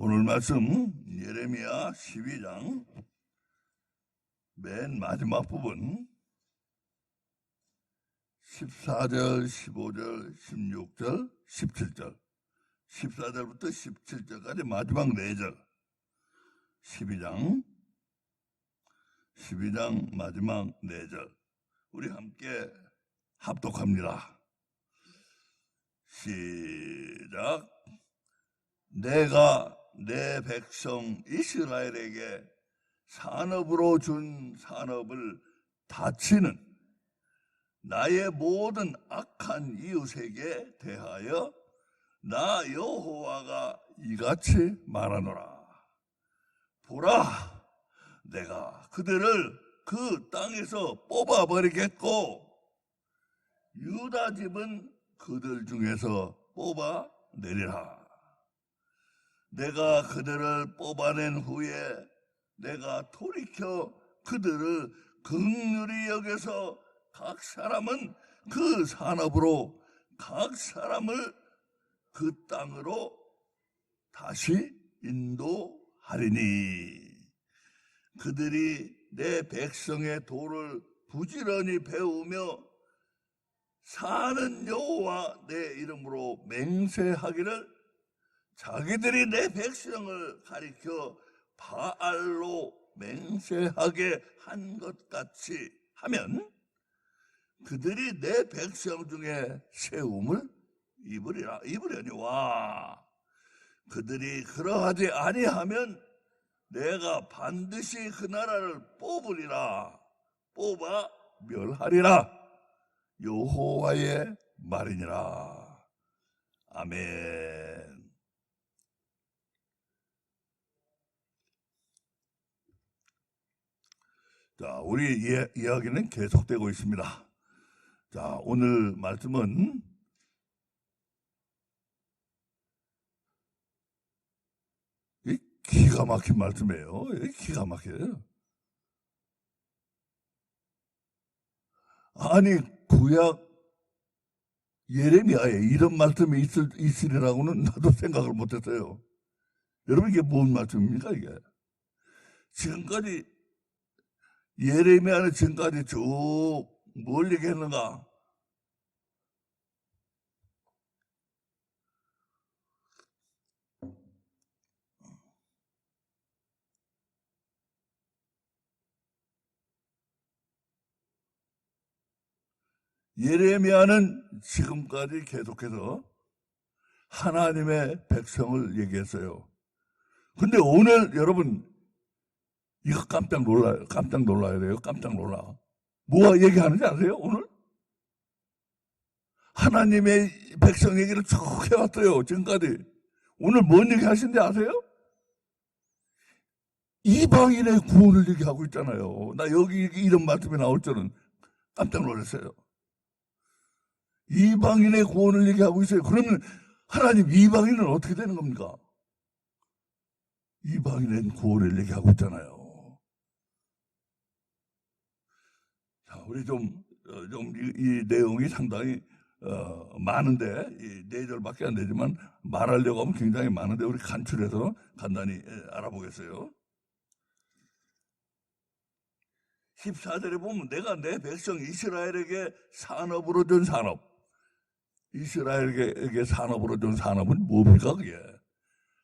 오늘 말씀 예레미야 12장 맨 마지막 부분 14절, 15절, 16절, 17절 14절부터 17절까지 마지막 4절 12장 마지막 4절 우리 함께 합독합니다. 시작. 내가 내 백성 이스라엘에게 산업으로 준 산업을 다치는 나의 모든 악한 이웃에게 대하여 나 여호와가 이같이 말하노라. 보라, 내가 그들을 그 땅에서 뽑아버리겠고 유다 집은 그들 중에서 뽑아내리라. 내가 그들을 뽑아낸 후에 내가 돌이켜 그들을 긍휼히 여겨서 각 사람은 그 산업으로 각 사람을 그 땅으로 다시 인도하리니 그들이 내 백성의 도를 부지런히 배우며 사는 여호와 내 이름으로 맹세하기를 자기들이 내 백성을 가리켜 바알로 맹세하게 한 것 같이 하면 그들이 내 백성 중에 세움을 입으려니와 그들이 그러하지 아니하면 내가 반드시 그 나라를 뽑으리라. 뽑아 멸하리라. 여호와의 말이니라. 아멘. 자, 우리 이야기는 계속되고 있습니다. 자, 오늘 말씀은 기가 막힌 말씀이에요. 기가 막혀요. 아니, 구약 예레미야에 이런 말씀이 있으리라고는 나도 생각을 못했어요. 여러분, 이게 뭔 말씀입니까, 이게? 지금까지 예레미야는 지금까지 쭉 뭘 얘기했는가? 예레미야는 지금까지 계속해서 하나님의 백성을 얘기했어요. 근데 오늘 여러분 이거 깜짝 놀라요. 깜짝 놀라야 돼요. 깜짝 놀라. 뭐가 얘기하는지 아세요? 오늘? 하나님의 백성 얘기를 쭉 해왔어요. 지금까지. 오늘 뭔 얘기 하신지 아세요? 이방인의 구원을 얘기하고 있잖아요. 나 여기 이런 말씀이 나올 줄은 깜짝 놀랐어요. 이방인의 구원을 얘기하고 있어요. 그러면 하나님 이방인은 어떻게 되는 겁니까? 이방인의 구원을 얘기하고 있잖아요. 자, 우리 이 내용이 상당히 많은데 이 4절밖에 안 되지만 말하려고 하면 굉장히 많은데 우리 간추려서 간단히 알아보겠어요. 14절에 보면 내가 내 백성 이스라엘에게 산업으로 준 산업. 이스라엘에게 산업으로 준 산업은 뭡니까 그게?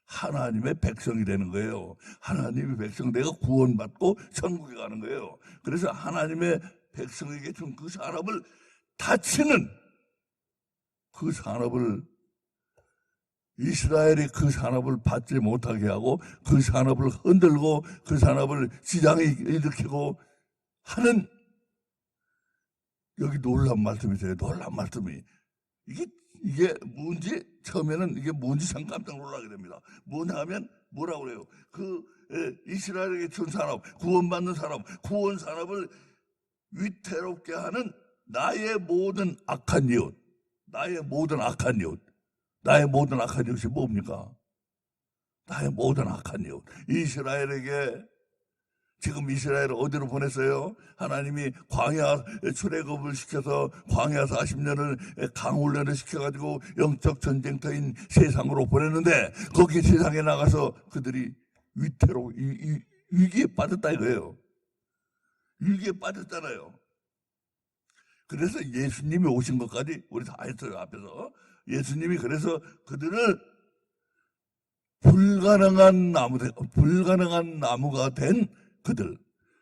하나님의 백성이 되는 거예요. 하나님의 백성, 내가 구원받고 천국에 가는 거예요. 그래서 하나님의 백성에게 준 그 산업을 다치는 그 산업을 이스라엘이 그 산업을 받지 못하게 하고 그 산업을 흔들고 그 산업을 지장에 일으키고 하는 여기 놀란 말씀이 있어요. 놀란 말씀이. 이게 뭔지 처음에는 이게 뭔지 참 깜짝 놀라게 됩니다. 뭐냐 하면 뭐라고 그래요? 이스라엘에게 준 산업, 구원받는 산업, 구원 산업을 위태롭게 하는 나의 모든 악한 이웃. 나의 모든 악한 이웃. 나의 모든 악한 이웃이 뭡니까? 나의 모든 악한 이웃. 이스라엘에게 지금 이스라엘을 어디로 보냈어요? 하나님이 광야 출애굽을 시켜서 광야 40년을 강훈련을 시켜가지고 영적 전쟁터인 세상으로 보냈는데 거기 세상에 나가서 그들이 위기에 빠졌다 이거예요. 위기에 빠졌잖아요. 그래서 예수님이 오신 것까지 우리 다 했어요. 앞에서 예수님이 그래서 그들을 불가능한 나무가 된 그들,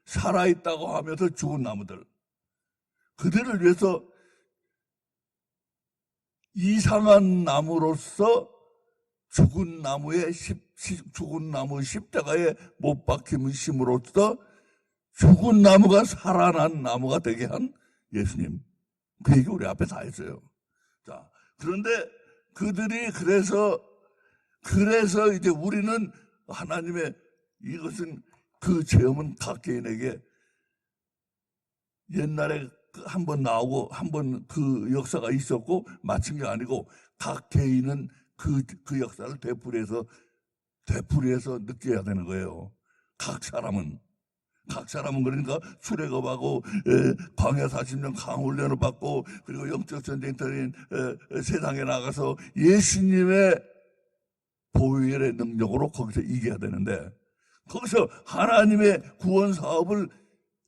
살아있다고 하면서 죽은 나무들, 그들을 위해서 이상한 나무로서 죽은 나무 십자가에 못 박힘으로써 죽은 나무가 살아난 나무가 되게 한 예수님. 그 얘기 우리 앞에 다 했어요. 자, 그런데 그들이 그래서 이제 우리는 하나님의 이것은 그 체험은 각 개인에게 옛날에 한 번 나오고 한 번 그 역사가 있었고 마친 게 아니고 각 개인은 그 역사를 되풀이해서 느껴야 되는 거예요. 각 사람은 그러니까 출애굽하고 광야 40년 강훈련을 받고 그리고 영적 전쟁터인 세상에 나가서 예수님의 보혈의 능력으로 거기서 이겨야 되는데 거기서 하나님의 구원 사업을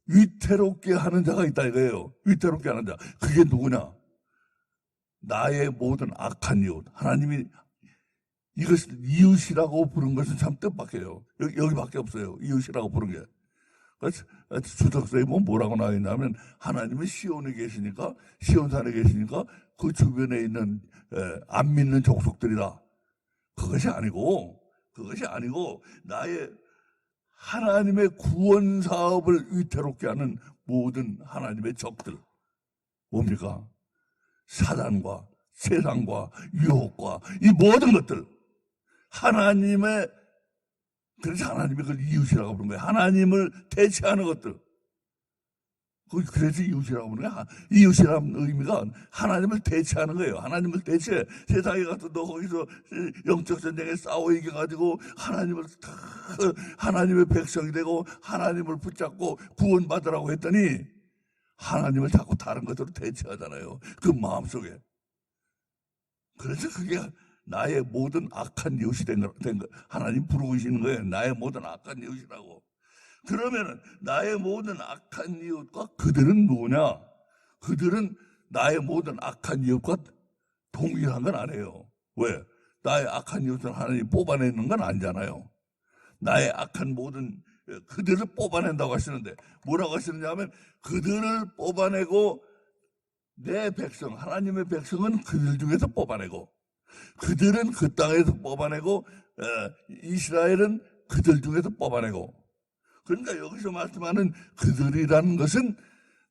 위태롭게 하는 자가 있다 이거예요. 위태롭게 하는 자. 그게 누구냐? 나의 모든 악한 이웃. 하나님이 이것을 이웃이라고 부른 것은 참 뜻밖이에요. 여기밖에 없어요. 이웃이라고 부른 게. 주석서에 뭐라고 나와 있냐면 하나님은 시온에 계시니까 시온산에 계시니까 그 주변에 있는 안 믿는 족속들이다. 그것이 아니고 나의 하나님의 구원 사업을 위태롭게 하는 모든 하나님의 적들 뭡니까? 사단과 세상과 유혹과 이 모든 것들 그래서 하나님이 그걸 이웃이라고 부르는 거예요. 하나님을 대체하는 것들. 그래서 이웃이라고 부르는 거예요. 이웃이라는 의미가 하나님을 대체하는 거예요. 하나님을 대체. 세상에 가서 너 거기서 영적 전쟁에 싸워 이겨가지고 하나님의 백성이 되고 하나님을 붙잡고 구원받으라고 했더니 하나님을 자꾸 다른 것으로 대체하잖아요. 그 마음속에. 그래서 그게 나의 모든 악한 이웃이 된 거, 하나님 부르고 계시는 거예요. 나의 모든 악한 이웃이라고. 그러면은 나의 모든 악한 이웃과 그들은 누구냐? 그들은 나의 모든 악한 이웃과 동일한 건 아니에요. 왜? 나의 악한 이웃은 하나님 뽑아내는 건 아니잖아요. 나의 악한 모든 그들을 뽑아낸다고 하시는데 뭐라고 하시느냐 하면 그들을 뽑아내고 내 백성, 하나님의 백성은 그들 중에서 뽑아내고 그들은 그 땅에서 뽑아내고 이스라엘은 그들 중에서 뽑아내고 그러니까 여기서 말씀하는 그들이라는 것은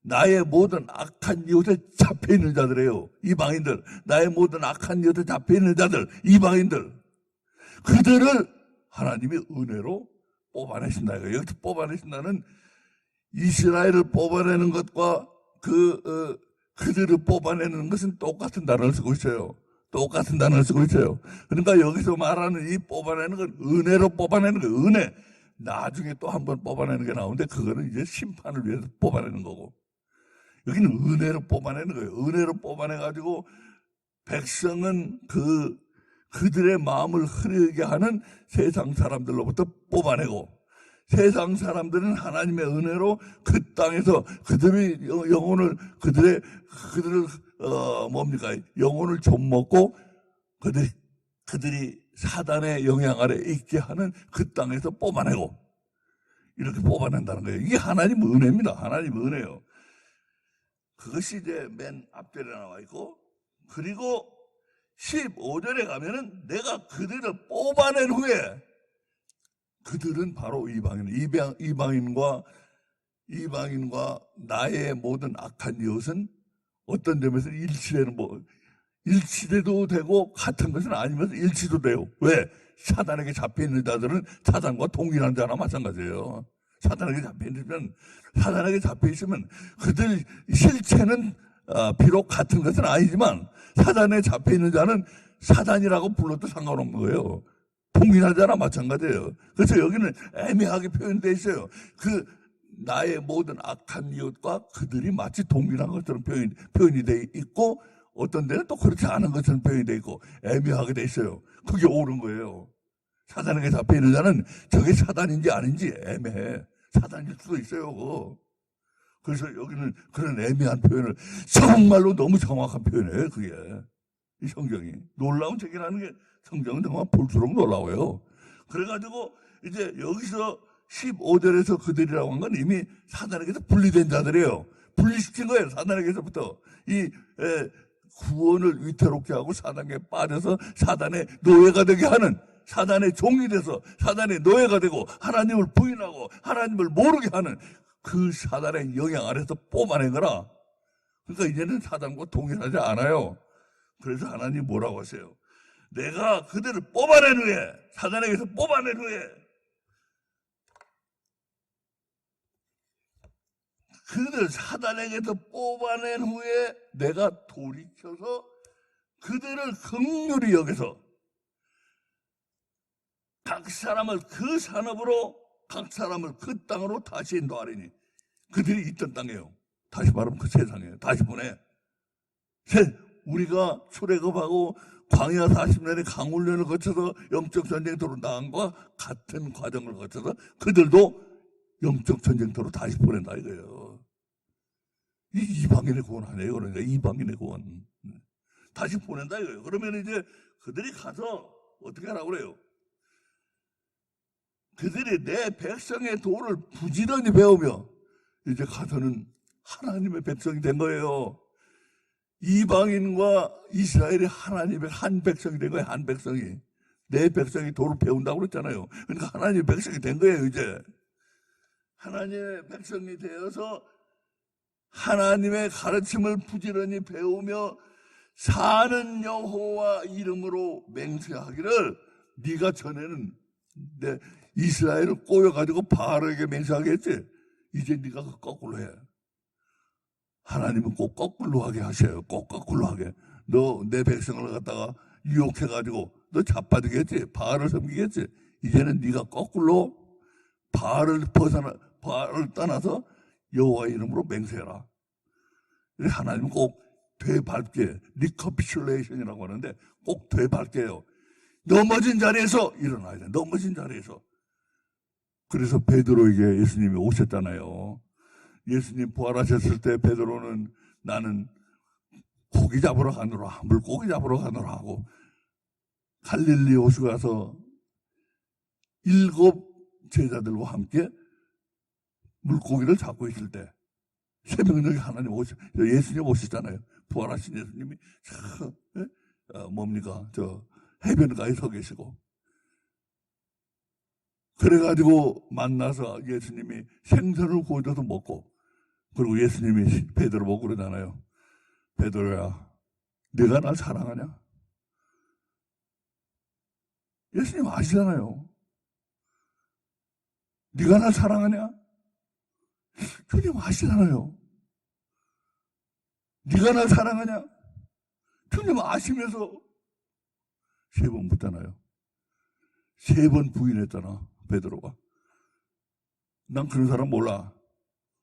나의 모든 악한 이웃에 잡혀있는 자들이에요. 이방인들. 나의 모든 악한 이웃에 잡혀있는 자들. 이방인들. 그들을 하나님이 은혜로 뽑아내신다. 여기서 뽑아내신다는 이스라엘을 뽑아내는 것과 그들을 뽑아내는 것은 똑같은 단어를 쓰고 있어요. 똑같은 단어를 쓰고 있어요. 그러니까 여기서 말하는 이 뽑아내는 건 은혜로 뽑아내는 거예요. 은혜. 나중에 또 한 번 뽑아내는 게 나오는데 그거는 이제 심판을 위해서 뽑아내는 거고 여기는 은혜로 뽑아내는 거예요. 은혜로 뽑아내가지고 백성은 그들의 마음을 흐르게 하는 세상 사람들로부터 뽑아내고 세상 사람들은 하나님의 은혜로 그 땅에서 그들의 영혼을 영혼을 좀 먹고 그들이 사단의 영향 아래 있게 하는 그 땅에서 뽑아내고 이렇게 뽑아낸다는 거예요. 이게 하나님 은혜입니다. 하나님 은혜요. 그것이 이제 맨 앞절에 나와 있고 그리고 15절에 가면은 내가 그들을 뽑아낸 후에 그들은 바로 이방인과 나의 모든 악한 이웃은 어떤 점에서 일치돼도 되고 같은 것은 아니면서 일치도 돼요. 왜? 사단에게 잡혀있는 자들은 사단과 동일한 자나 마찬가지예요. 사단에게 잡혀있으면 그들 실체는 비록 같은 것은 아니지만 사단에 잡혀있는 자는 사단이라고 불러도 상관없는 거예요. 동일하잖아. 마찬가지예요. 그래서 여기는 애매하게 표현되어 있어요. 그 나의 모든 악한 이웃과 그들이 마치 동일한 것처럼 표현이 되어 있고, 어떤 데는 또 그렇지 않은 것처럼 표현이 되어 있고, 애매하게 되어 있어요. 그게 옳은 거예요. 사단에게 잡혀 있는 자는 저게 사단인지 아닌지 애매해. 사단일 수도 있어요. 그거. 그래서 여기는 그런 애매한 표현을 정말로 너무 정확한 표현이에요. 그게 이 성경이 놀라운 책이라는 게, 성경은 정말 볼수록 놀라워요. 그래가지고 이제 여기서 15절에서 그들이라고 한 건 이미 사단에게서 분리된 자들이에요. 분리시킨 거예요. 사단에게서부터 이 구원을 위태롭게 하고 사단에 빠져서 사단의 노예가 되게 하는, 사단의 종이 돼서 사단의 노예가 되고 하나님을 부인하고 하나님을 모르게 하는 그 사단의 영향 아래서 뽑아낸 거라. 그러니까 이제는 사단과 동일하지 않아요. 그래서 하나님 뭐라고 하세요? 내가 그들을 뽑아낸 후에, 사단에게서 뽑아낸 후에, 그들 사단에게서 뽑아낸 후에 내가 돌이켜서 그들을 긍휼히 여겨서 각 사람을 그 산업으로, 각 사람을 그 땅으로 다시 인도하리니. 그들이 있던 땅이에요. 다시 말하면 그 세상이에요. 다시 보내. 우리가 출애굽하고 광야 40년의 강훈련을 거쳐서 영적 전쟁터로 나간 것과 같은 과정을 거쳐서 그들도 영적 전쟁터로 다시 보낸다 이거예요. 이 이방인의 구원 아니에요. 그러니까 이방인의 구원. 다시 보낸다 이거예요. 그러면 이제 그들이 가서 어떻게 하라고 그래요? 그들이 내 백성의 도를 부지런히 배우며 이제 가서는 하나님의 백성이 된 거예요. 이방인과 이스라엘이 하나님의 한 백성이 된 거예요. 한 백성이. 내 백성이 도를 배운다고 그랬잖아요. 그러니까 하나님의 백성이 된 거예요. 이제 하나님의 백성이 되어서 하나님의 가르침을 부지런히 배우며 사는 여호와 이름으로 맹세하기를, 네가 전에는 내 이스라엘을 꼬여가지고 바알에게 맹세하게 했지. 이제 네가 그 거꾸로 해. 하나님은 꼭 거꾸로 하게 하셔요. 꼭 거꾸로 하게. 너 내 백성을 갖다가 유혹해가지고 너 자빠지겠지. 바알을 섬기겠지. 이제는 네가 거꾸로 바알을 떠나서 여호와 이름으로 맹세해라. 하나님은 꼭 되밟게, 리커피슐레이션이라고 하는데 꼭 되밟게요. 넘어진 자리에서 일어나야 돼. 넘어진 자리에서. 그래서 베드로에게 예수님이 오셨잖아요. 예수님 부활하셨을 때 베드로는 나는 고기 잡으러 가노라, 물고기 잡으러 가노라 하고 갈릴리 호수 가서 7 제자들과 함께 물고기를 잡고 있을 때 새벽녘에 하나님 예수님 오셨잖아요. 부활하신 예수님이 해변가에 서 계시고, 그래가지고 만나서 예수님이 생선을 구워줘서 먹고, 그리고 예수님이 베드로 보고 그러잖아요. 베드로야, 네가 날 사랑하냐? 예수님 아시잖아요. 네가 날 사랑하냐? 주님 아시잖아요. 네가 날 사랑하냐? 주님 아시면서 3번 묻잖아요. 3번 부인했잖아, 베드로가. 난 그런 사람 몰라.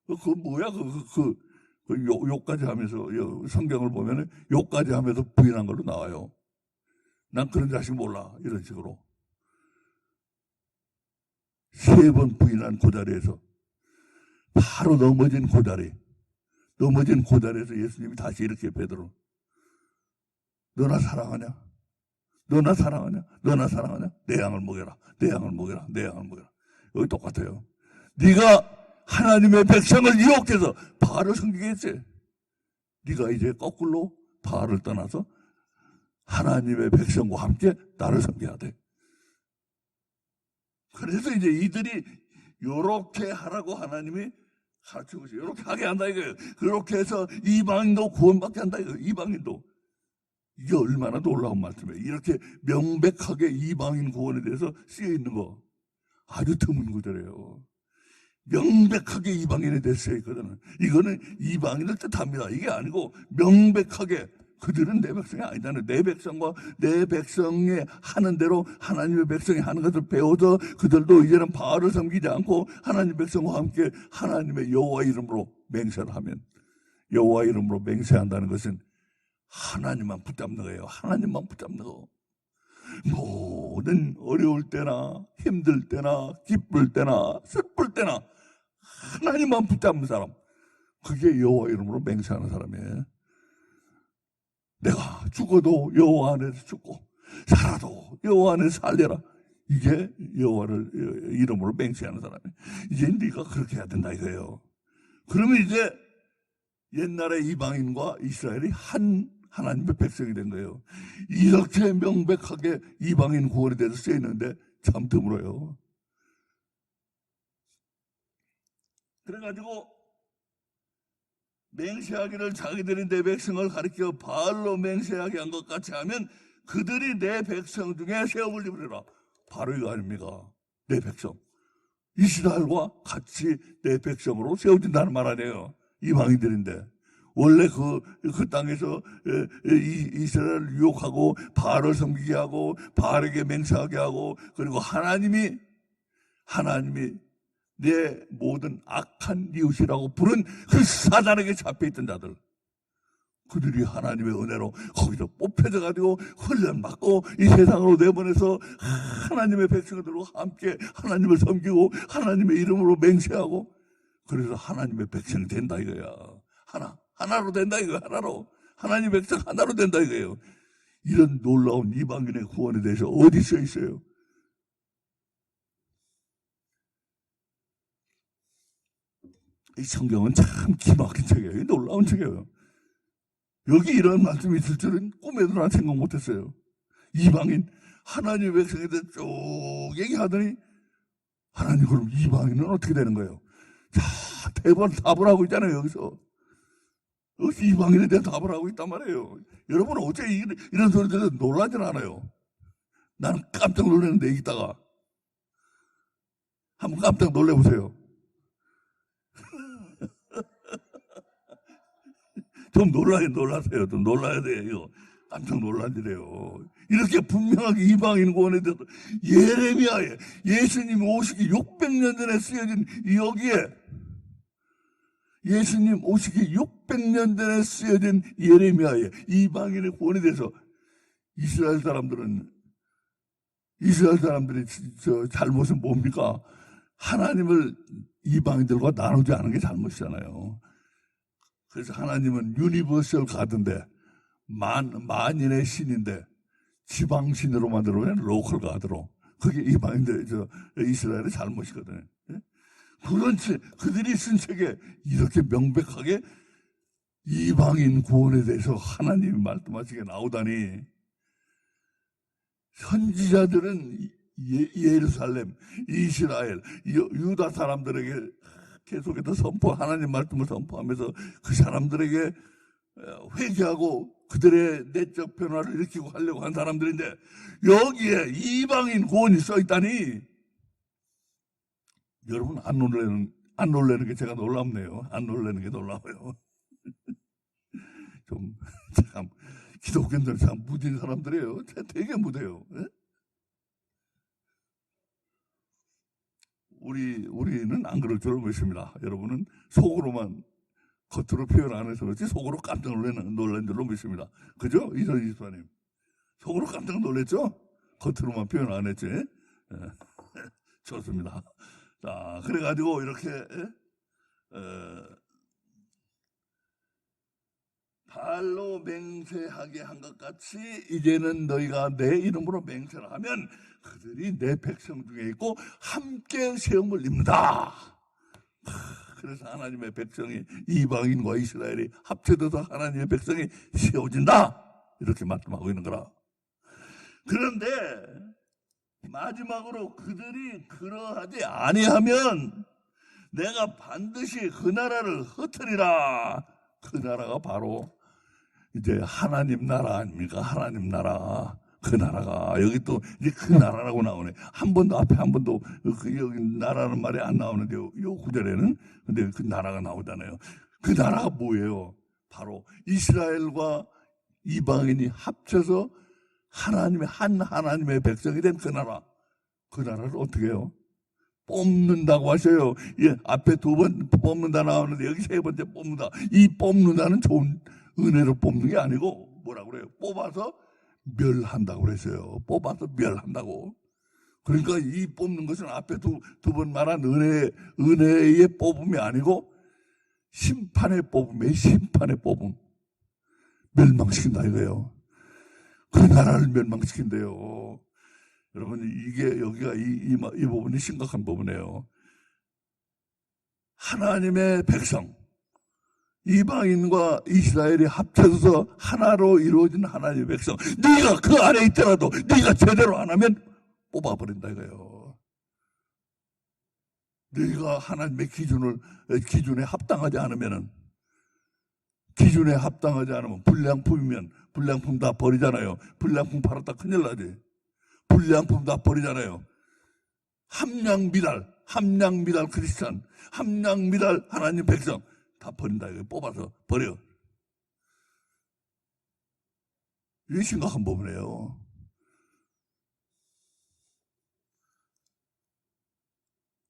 그거 뭐야? 욕까지 하면서, 성경을 보면 욕까지 하면서 부인한 걸로 나와요. 난 그런 자식 몰라. 이런 식으로. 3번 부인한 그 자리에서 바로 넘어진 그 자리에서 예수님이 다시 이렇게 베드로, 너나 사랑하냐? 너나 사랑하냐? 너나 사랑하냐? 내 양을 먹여라. 내 양을 먹여라. 내 양을 먹여라. 여기 똑같아요. 네가 하나님의 백성을 유혹해서 바알을 섬기겠지. 네가 이제 거꾸로 바알을 떠나서 하나님의 백성과 함께 나를 섬겨야 돼. 그래서 이제 이들이 요렇게 하라고 하나님이 가르치고 있어요. 요렇게 하게 한다 이거예요. 그렇게 해서 이방인도 구원받게 한다 이거예요. 이방인도. 이게 얼마나 놀라운 말씀이에요. 이렇게 명백하게 이방인 구원에 대해서 쓰여 있는 거 아주 드문 구절이에요. 명백하게 이방인에 대해서 쓰여 있거든요. 이거는 이방인을 뜻합니다. 이게 아니고 명백하게 그들은 내 백성이 아니잖아요. 내 백성과 내 백성이 하는 대로 하나님의 백성이 하는 것을 배워서 그들도 이제는 바알을 섬기지 않고 하나님 백성과 함께 하나님의 여호와 이름으로 맹세를 하면, 여호와 이름으로 맹세한다는 것은 하나님만 붙잡는 거예요. 하나님만 붙잡는 거. 모든 어려울 때나 힘들 때나 기쁠 때나 슬플 때나 하나님만 붙잡는 사람, 그게 여호와 이름으로 맹세하는 사람이에요. 내가 죽어도 여호와 안에서 죽고 살아도 여호와 안에서 살려라. 이게 여호와를 이름으로 맹세하는 사람이에요. 이제 네가 그렇게 해야 된다 이거예요. 그러면 이제 옛날에 이방인과 이스라엘이 한 하나님의 백성이 된 거예요. 이렇게 명백하게 이방인 구원에 대해서 쓰여있는데 참 드물어요. 그래가지고 맹세하기를 자기들이 내 백성을 가리켜 바알로 맹세하게 한 것 같이 하면 그들이 내 백성 중에 세업을 입으리라. 바로 이거 아닙니까? 내 백성. 이스라엘과 같이 내 백성으로 세워진다는 말 아니에요. 이방인들인데. 원래 그 땅에서 이스라엘을 유혹하고 바알을 섬기게 하고 바알에게 맹세하게 하고, 그리고 하나님이 내 모든 악한 이웃이라고 부른 그 사단에게 잡혀있던 자들, 그들이 하나님의 은혜로 거기서 뽑혀져 가지고 훈련받고 이 세상으로 내보내서 하나님의 백성들과 함께 하나님을 섬기고 하나님의 이름으로 맹세하고, 그래서 하나님의 백성이 된다 이거야. 하나로 된다 이거야. 하나님의 백성 하나로 된다 이거예요. 이런 놀라운 이방인의 구원에 대해서 어디 써 있어요? 이 성경은 참 기막힌 책이에요. 놀라운 책이에요. 여기 이런 말씀이 있을 줄은 꿈에도 난 생각 못했어요. 이방인 하나님의 백성에 대해 쭉 얘기하더니 하나님, 그럼 이방인은 어떻게 되는 거예요? 자, 대번 답을 하고 있잖아요. 여기서 이방인에 대한 답을 하고 있단 말이에요. 여러분은 어째 이런 소리 들어서 놀라진 않아요? 나는 깜짝 놀랐는데, 있다가 한번 깜짝 놀래보세요. 좀 놀라세요. 좀 놀라야 돼요. 깜짝 놀라지래요. 이렇게 분명하게 이방인 구원에 대해서 예레미야에 예수님 오시기 600년 전에 쓰여진 여기에, 예수님 오시기 600년 전에 쓰여진 예레미야에 이방인의 구원에 대해서 이스라엘 사람들이 저 잘못은 뭡니까? 하나님을 이방인들과 나누지 않은 게 잘못이잖아요. 그래서 하나님은 유니버설 가드인데, 만인의 신인데 지방신으로 만들어낸 로컬 가드로, 그게 이방인들 이스라엘의 잘못이거든요. 그런지 그들이 쓴 책에 이렇게 명백하게 이방인 구원에 대해서 하나님이 말씀하시게 나오다니, 선지자들은 예루살렘, 이스라엘, 유다 사람들에게 계속해서 하나님 말씀을 선포하면서 그 사람들에게 회개하고 그들의 내적 변화를 일으키고 하려고 한 사람들인데, 여기에 이방인 구원이 써있다니, 여러분 안 놀라는 게 제가 놀랍네요. 안 놀라는 게 놀라워요. 참 기독교인들은 참 무딘 사람들이에요. 되게 무대요. 우리는 안 그럴 줄 믿습니다. 여러분은 속으로만, 겉으로 표현 안 해서 그렇지 속으로 깜짝 놀란 줄로 믿습니다. 그죠? 이선 이수님 속으로 깜짝 놀랐죠? 겉으로만 표현 안 했지? 좋습니다. 자, 그래가지고 이렇게 바알로 맹세하게 한 것 같이 이제는 너희가 내 이름으로 맹세를 하면 그들이 내 백성 중에 있고 함께 세움을 입는다. 그래서 하나님의 백성이, 이방인과 이스라엘이 합쳐져서 하나님의 백성이 세워진다, 이렇게 말씀하고 있는 거라. 그런데 마지막으로 그들이 그러하지 아니하면 내가 반드시 그 나라를 흩으리라. 그 나라가 바로 이제 하나님 나라 아닙니까? 하나님 나라. 그 나라가 여기 또 이제 그 나라라고 나오네. 한 번도 앞에 한 번도 여기 나라는 말이 안 나오는데 요 구절에는 근데 그 나라가 나오잖아요. 그 나라가 뭐예요? 바로 이스라엘과 이방인이 합쳐서 하나님의 백성이 된 그 나라. 그 나라를 어떻게 해요? 뽑는다고 하셔요. 예, 앞에 2번 뽑는다 나오는데 여기 3번째 뽑는다. 이 뽑는다는 좋은 은혜로 뽑는 게 아니고 뭐라고 그래요? 뽑아서 멸한다고 그랬어요. 뽑아서 멸한다고. 그러니까 이 뽑는 것은 앞에 두 번 말한 은혜의 뽑음이 아니고 심판의 뽑음이에요. 심판의 뽑음. 멸망시킨다 이거예요. 그 나라를 멸망시킨대요. 여러분, 여기가 이 부분이 심각한 부분이에요. 하나님의 백성, 이방인과 이스라엘이 합쳐서 하나로 이루어진 하나님의 백성, 네가 그 안에 있더라도 네가 제대로 안 하면 뽑아버린다 이거예요. 네가 하나님의 기준에 합당하지 않으면, 불량품이면 불량품 다 버리잖아요. 불량품 팔았다 큰일 나지. 불량품 다 버리잖아요. 함량미달 크리스찬, 함량미달 하나님 백성 다 버린다 이거. 뽑아서 버려. 이게 심각한 부분이에요.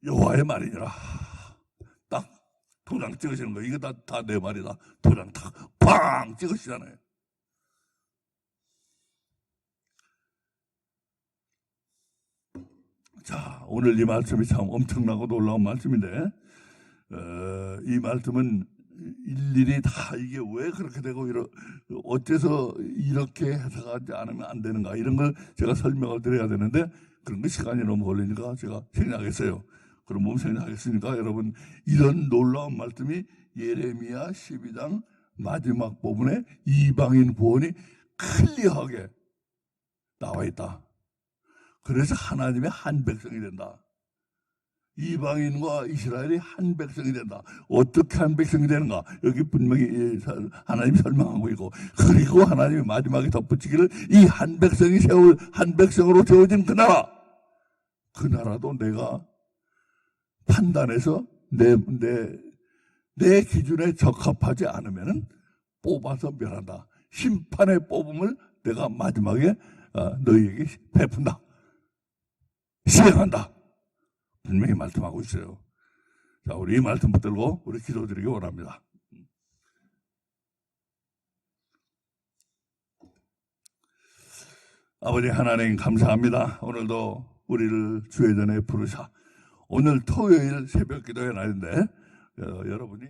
여호와의 말이니라. 딱 도장 찍으시는 거. 이거 다 내 말이다. 도장 딱 팡 찍으시잖아요. 자, 오늘 이 말씀이 참 엄청나고 놀라운 말씀인데, 이 말씀은 일일이 다 이게 왜 그렇게 되고 어째서 이렇게 해석하지 않으면 안 되는가, 이런 걸 제가 설명을 드려야 되는데 그런 거 시간이 너무 걸리니까 제가 생략했어요. 그럼 몸 생략했으니까 여러분, 이런 놀라운 말씀이 예레미야 12장 마지막 부분에 이방인 구원이 클리어하게 나와 있다. 그래서 하나님의 한 백성이 된다. 이방인과 이스라엘이 한 백성이 된다. 어떻게 한 백성이 되는가? 여기 분명히 하나님이 설명하고 있고, 그리고 하나님이 마지막에 덧붙이기를 이 한 백성이 세울 한 백성으로 세워진 그 나라, 그 나라도 내가 판단해서 내 기준에 적합하지 않으면 뽑아서 멸한다. 심판의 뽑음을 내가 마지막에 너희에게 베푼다. 시행한다. 분명히 말씀하고 있어요. 자, 우리 이 말씀 붙들고 우리 기도드리기 원합니다. 아버지 하나님 감사합니다. 오늘도 우리를 주의 전에 부르사 오늘 토요일 새벽 기도의 날인데 여러분이